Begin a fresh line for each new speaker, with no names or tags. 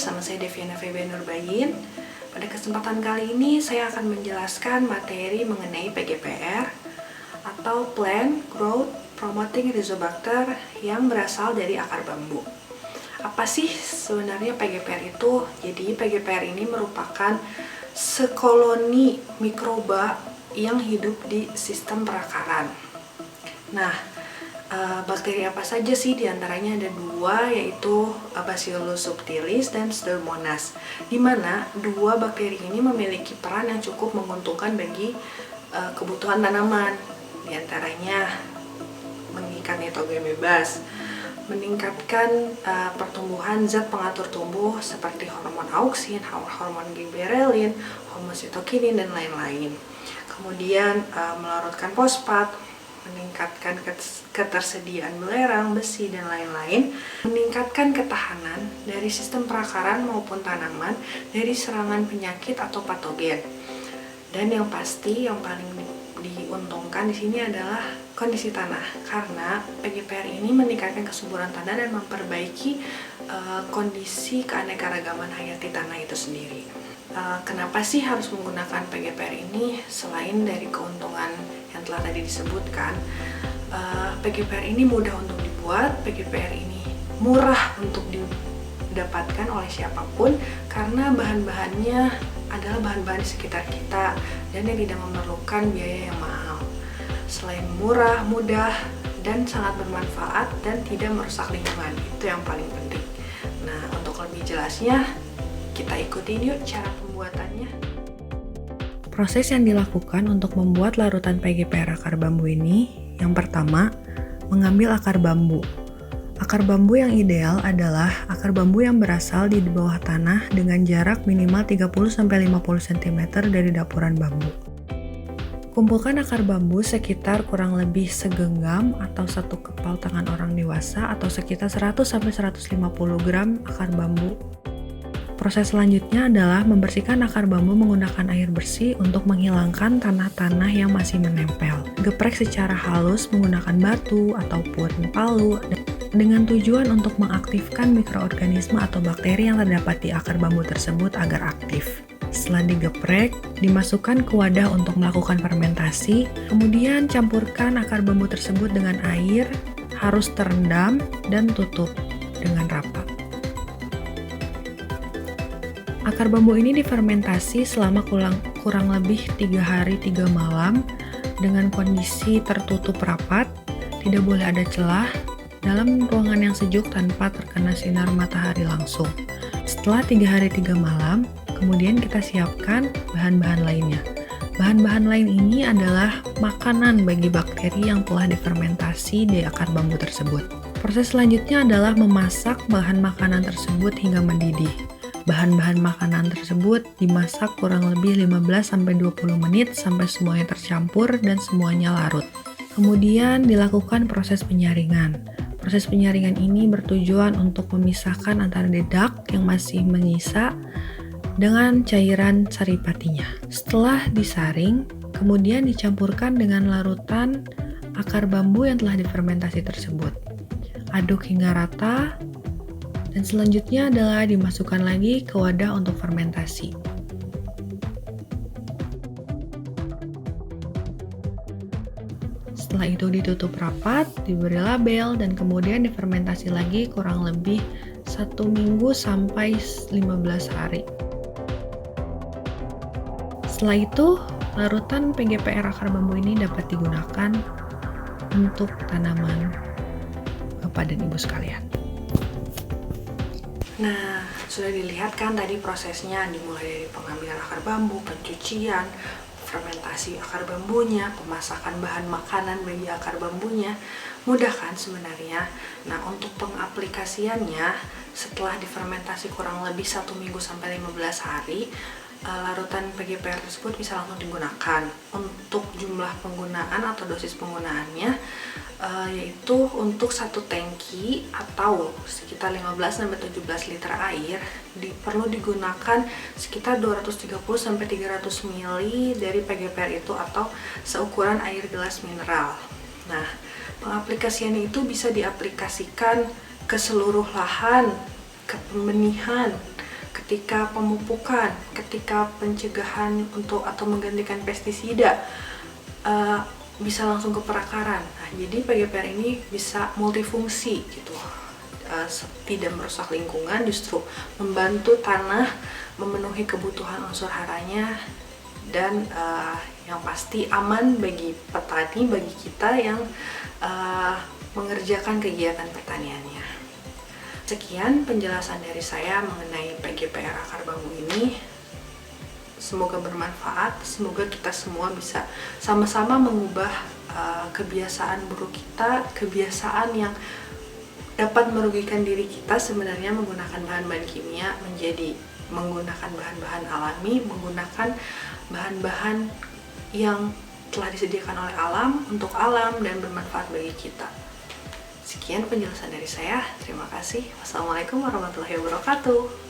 bersama saya Deviana Feby Nurbayin. Pada kesempatan kali ini saya akan menjelaskan materi mengenai PGPR atau Plant Growth Promoting Rhizobacter yang berasal dari akar bambu. Apa sih sebenarnya PGPR itu? Jadi PGPR ini merupakan sekoloni mikroba yang hidup di sistem perakaran. Nah, bakteri apa saja sih? Diantaranya ada dua, yaitu Bacillus subtilis dan Pseudomonas, di mana dua bakteri ini memiliki peran yang cukup menguntungkan bagi kebutuhan tanaman. Diantaranya mengikat nitrogen bebas, meningkatkan pertumbuhan zat pengatur tumbuh seperti hormon auksin, hormon giberelin, hormon sitokinin, dan lain-lain. Kemudian melarutkan fosfat, meningkatkan ketersediaan belerang, besi, dan lain-lain, meningkatkan ketahanan dari sistem perakaran maupun tanaman dari serangan penyakit atau patogen. Dan yang pasti yang paling diuntungkan di sini adalah kondisi tanah, karena PGPR ini meningkatkan kesuburan tanah dan memperbaiki kondisi keanekaragaman hayati tanah itu sendiri. Kenapa sih harus menggunakan PGPR ini? Selain dari keuntungan yang telah tadi disebutkan, PGPR ini mudah untuk dibuat, PGPR ini murah untuk didapatkan oleh siapapun karena bahan-bahannya adalah bahan-bahan di sekitar kita dan yang tidak memerlukan biaya yang mahal. Selain murah, mudah, dan sangat bermanfaat dan tidak merusak lingkungan, itu yang paling penting. Nah, untuk lebih jelasnya, kita ikutin yuk cara pembuatannya. Proses yang dilakukan untuk membuat larutan PGPR akar bambu ini, yang pertama, mengambil akar bambu. Akar bambu yang ideal adalah akar bambu yang berasal di bawah tanah dengan jarak minimal 30-50 cm dari dapuran bambu. Kumpulkan akar bambu sekitar kurang lebih segenggam atau satu kepal tangan orang dewasa atau sekitar 100-150 gram akar bambu. Proses selanjutnya adalah membersihkan akar bambu menggunakan air bersih untuk menghilangkan tanah-tanah yang masih menempel. Geprek secara halus menggunakan batu ataupun palu dengan tujuan untuk mengaktifkan mikroorganisme atau bakteri yang terdapat di akar bambu tersebut agar aktif. Setelah digeprek, dimasukkan ke wadah untuk melakukan fermentasi, kemudian campurkan akar bambu tersebut dengan air, harus terendam, dan tutup dengan rapat. Akar bambu ini difermentasi selama kurang lebih 3 hari 3 malam dengan kondisi tertutup rapat, tidak boleh ada celah, dalam ruangan yang sejuk tanpa terkena sinar matahari langsung. Setelah 3 hari 3 malam, kemudian kita siapkan bahan-bahan lainnya. Bahan-bahan lain ini adalah makanan bagi bakteri yang telah difermentasi di akar bambu tersebut. Proses selanjutnya adalah memasak bahan makanan tersebut hingga mendidih. Bahan-bahan makanan tersebut dimasak kurang lebih 15-20 menit sampai semuanya tercampur dan semuanya larut. Kemudian dilakukan proses penyaringan. Proses penyaringan ini bertujuan untuk memisahkan antara dedak yang masih menyisa dengan cairan saripatinya. Setelah disaring, kemudian dicampurkan dengan larutan akar bambu yang telah difermentasi tersebut. Aduk hingga rata, dan selanjutnya adalah dimasukkan lagi ke wadah untuk fermentasi. Setelah itu ditutup rapat, diberi label, dan kemudian difermentasi lagi kurang lebih 1 minggu sampai 15 hari. Setelah itu, larutan PGPR akar bambu ini dapat digunakan untuk tanaman Bapak dan Ibu sekalian. Nah, sudah dilihat kan tadi prosesnya, dimulai dari pengambilan akar bambu, pencucian, fermentasi akar bambunya, pemasakan bahan makanan bagi akar bambunya. Mudah kan sebenarnya? Nah, untuk pengaplikasiannya, setelah difermentasi kurang lebih 1 minggu sampai 15 hari, larutan PGPR tersebut bisa langsung digunakan. Untuk jumlah penggunaan atau dosis penggunaannya, yaitu untuk 1 tangki atau sekitar 15-17 liter air perlu digunakan sekitar 230-300 ml dari PGPR itu atau seukuran air gelas mineral. Nah, pengaplikasiannya itu bisa diaplikasikan ke seluruh lahan, ke pembenihan, ketika pemupukan, ketika pencegahan untuk atau menggantikan pestisida, bisa langsung ke perakaran. Nah, jadi PGPR ini bisa multifungsi gitu. Tidak merusak lingkungan, justru membantu tanah memenuhi kebutuhan unsur haranya, dan yang pasti aman bagi petani, bagi kita yang mengerjakan kegiatan pertaniannya. Sekian penjelasan dari saya mengenai PGPR akar bambu ini. Semoga bermanfaat, semoga kita semua bisa sama-sama mengubah kebiasaan buruk kita, kebiasaan yang dapat merugikan diri kita sebenarnya menggunakan bahan-bahan kimia, menjadi menggunakan bahan-bahan alami, menggunakan bahan-bahan yang telah disediakan oleh alam untuk alam dan bermanfaat bagi kita. Sekian penjelasan dari saya. Terima kasih. Wassalamualaikum warahmatullahi wabarakatuh.